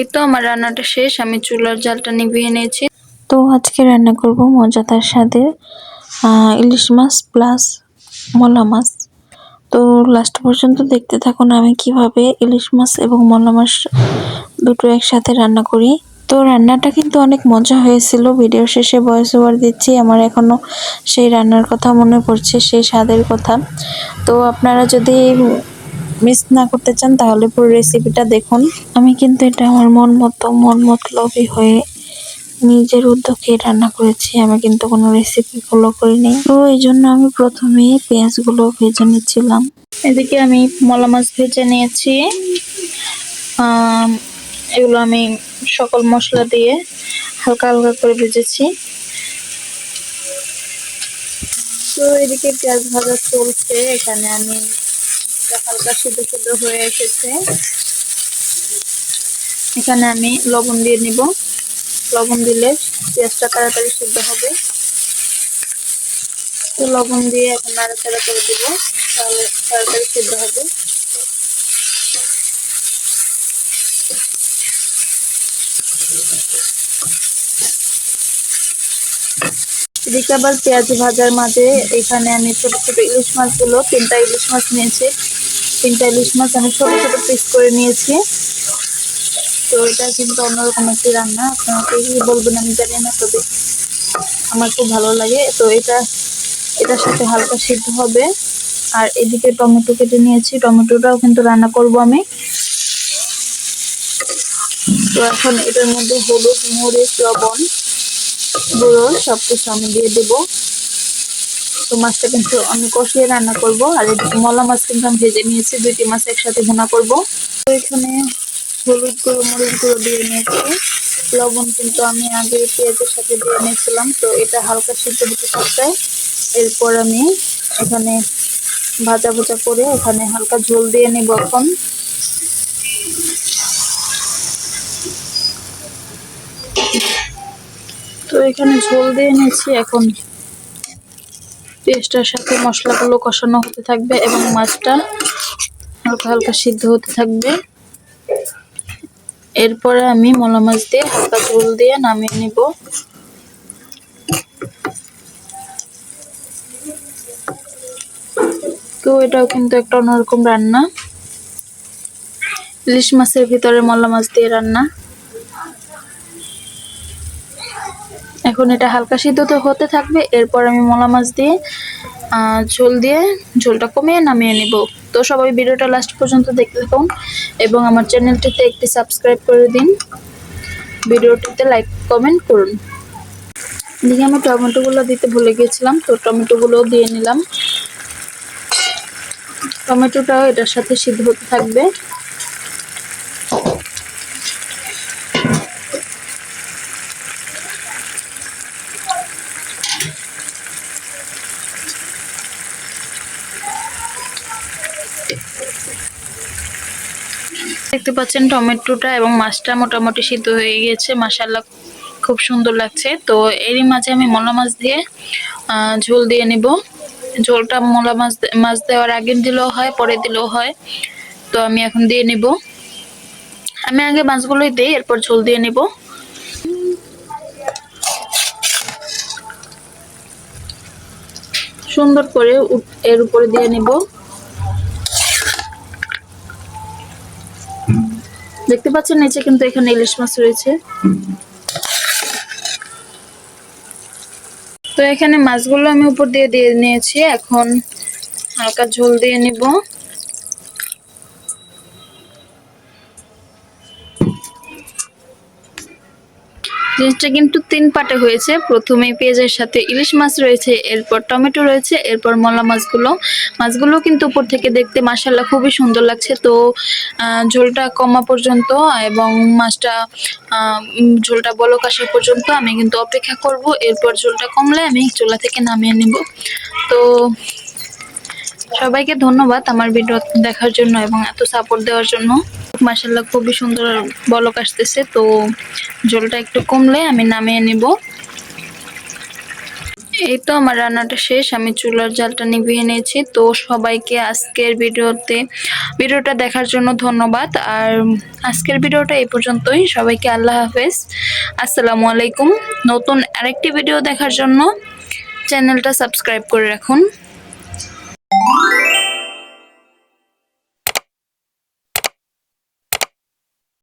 এই তো আমার রান্নাটা শেষ, আমি চুলার জালটা নিভিয়ে নিয়েছি। তো আজকে রান্না করব মজাদার স্বাদের ইলিশ মাছ প্লাস মলা মাছ। তো লাস্ট পর্যন্ত দেখতে থাকুন আমি কিভাবে ইলিশ মাছ এবং মলা মাছ দুটো একসাথে রান্না করি। তো রান্নাটা কিন্তু অনেক মজা হয়েছিল। ভিডিও শেষে ভয়েস ওভার দিচ্ছি, আমার এখনো সেই রান্নার কথা মনে পড়ছে, সেই স্বাদের কথা। তো আপনারা যদি মিস না করতে চান তাহলে পুরো রেসিপিটা দেখুন। আমি কিন্তু এটা আমার মন মতলবই হয়ে নিজের উদ্যোগে রান্না করেছি, আমি কিন্তু কোনো রেসিপি ফলো করিনি। তো এই জন্য আমি প্রথমে পেঁয়াজগুলো ভেজে নিচ্ছিলাম। এদিকে আমি মলা মাছ ভেজে নিয়েছি। এগুলো আমি সকল মশলা দিয়ে হালকা হালকা করে ভেজেছি। তো এদিকে পেঁয়াজ ভাজা চলছে, এখানে আমি হালকা সিদ্ধ সিদ্ধ হয়ে এসেছে। এখানে আমি লবণ দিয়ে নিব, লবণ দিলে পেঁয়াজটা তাড়াতাড়ি সিদ্ধ হবে। তো লবণ দিয়ে এখন নাড়াচাড়া করে দিব, তাহলে তাড়াতাড়ি সিদ্ধ হবে। এদিকে আবার পেঁয়াজ ভাজার মাঝে এখানে আমি ছোট ছোট ইলিশ মাছগুলো, 3টা ইলিশ মাছ নিয়েছি। 3টা ইলিশ মাছ আমি ছোট ছোট পিস করে নিয়েছি। তো এটা কিন্তু অন্যরকম একটি রান্না, আপনাকে কি বলবেন আমি জানি না, তবে আমার খুব ভালো লাগে। তো এটার সাথে হালকা সিদ্ধ হবে। আর এদিকে টমেটো কেটে নিয়েছি, টমেটোটাও কিন্তু রান্না করব আমি। তো এখন এটার মধ্যে হলুদ, মরিচ, লবণ, গুঁড়ো সবকিছু আমি দিয়ে দেবো। তো মাছটা কিন্তু আমি কষিয়ে রান্না করব। আর মলা মাছ কিন্তু আমি ভেজে নিয়েছি, 2টি মাছ একসাথে ভুনা করব। তো এখানে হলুদ গুঁড়ো, মরিচ গুঁড়ো দিয়ে নিয়েছি। লবণ কিন্তু আমি আগে পেঁয়াজের সাথে দিয়ে নিয়েছিলাম। তো এটা হালকা সিদ্ধ হতে থাকবে। এরপর আমি এখানে ভাজা ভাজা করে এখানে হালকা ঝোল দিয়ে নেব এখন। তো এখানে ঝোল দিয়ে নিয়েছি, এখন পেঁয়াজটার সাথে মশলাগুলো কষানো হতে থাকবে এবং মাছটা হালকা হালকা সিদ্ধ হতে থাকবে। এরপরে আমি মলা মাছ দিয়ে হালকা ঝোল দিয়ে নামিয়ে নিব। তো এটাও কিন্তু একটা অন্যরকম রান্না, ইলিশ মাছের ভিতরে মলা মাছ দিয়ে রান্না। এখন এটা হালকা সিদ্ধ তো হতে থাকবে। এরপর আমি মলা মাছ দিয়ে ঝোল দিয়ে ঝোলটা কমিয়ে নামিয়ে নিব। তো সবাই ভিডিওটা লাস্ট পর্যন্ত দেখতে থাকুন এবং আমার চ্যানেলটিতে একটি সাবস্ক্রাইব করে দিন, ভিডিওটিতে লাইক কমেন্ট করুন। এদিকে আমি টমেটোগুলো দিতে ভুলে গিয়েছিলাম, তো টমেটোগুলো দিয়ে নিলাম। টমেটোটাও এটার সাথে সিদ্ধ হতে থাকবে। দেখতে পাচ্ছেন টমেটোটা এবং মাছটা মোটামুটি সিদ্ধ হয়ে গিয়েছে, মাশাআল্লাহ খুব সুন্দর লাগছে। তো এরই মাঝে আমি মলা মাছ দিয়ে ঝোল দিয়ে নিব। ঝোলটা মলা মাছ দেওয়ার আগে দিলেও হয়, পরে দিলেও হয়। তো আমি এখন দিয়ে নিব। আমি আগে মাছগুলোই দিই, এরপর ঝোল দিয়ে নিব। সুন্দর করে এর উপরে দিয়ে নিব। দেখতে পাচ্ছেন নিচে কিন্তু এখানে ইলিশ মাছ রয়েছে। তো এখানে মাছগুলো আমি উপর দিয়ে দিয়ে নিয়েছি, এখন হালকা ঝোল দিয়ে নিব। জিনিসটা কিন্তু 3 পার্টে হয়েছে। প্রথমে পেঁয়াজের সাথে ইলিশ মাছ রয়েছে, এরপর টমেটো রয়েছে, এরপর মলা মাছগুলো কিন্তু উপর থেকে দেখতে মাশাআল্লাহ খুবই সুন্দর লাগছে। তো ঝোলটা কমা পর্যন্ত এবং মাছটা ঝোলটা বলক আসা পর্যন্ত আমি কিন্তু অপেক্ষা করব। এরপর ঝোলটা কমলে আমি চুলা থেকে নামিয়ে নিব। তো সবাইকে ধন্যবাদ আমার ভিডিও দেখার জন্য এবং এত সাপোর্ট দেওয়ার জন্য। মাশাআল্লাহ খুবই সুন্দর বলক আসতেছে। তো ঝোলটা একটু কমলে আমি নামিয়ে নিব। এই তো আমার রান্নাটা শেষ, আমি চুলার জালটা নিভিয়ে নিয়েছি। তো সবাইকে আজকের ভিডিওটা দেখার জন্য ধন্যবাদ। আর আজকের ভিডিওটা এই পর্যন্তই। সবাইকে আল্লাহ হাফেজ, আসসালামু আলাইকুম। নতুন আরেকটি ভিডিও দেখার জন্য চ্যানেলটা সাবস্ক্রাইব করে রাখুন।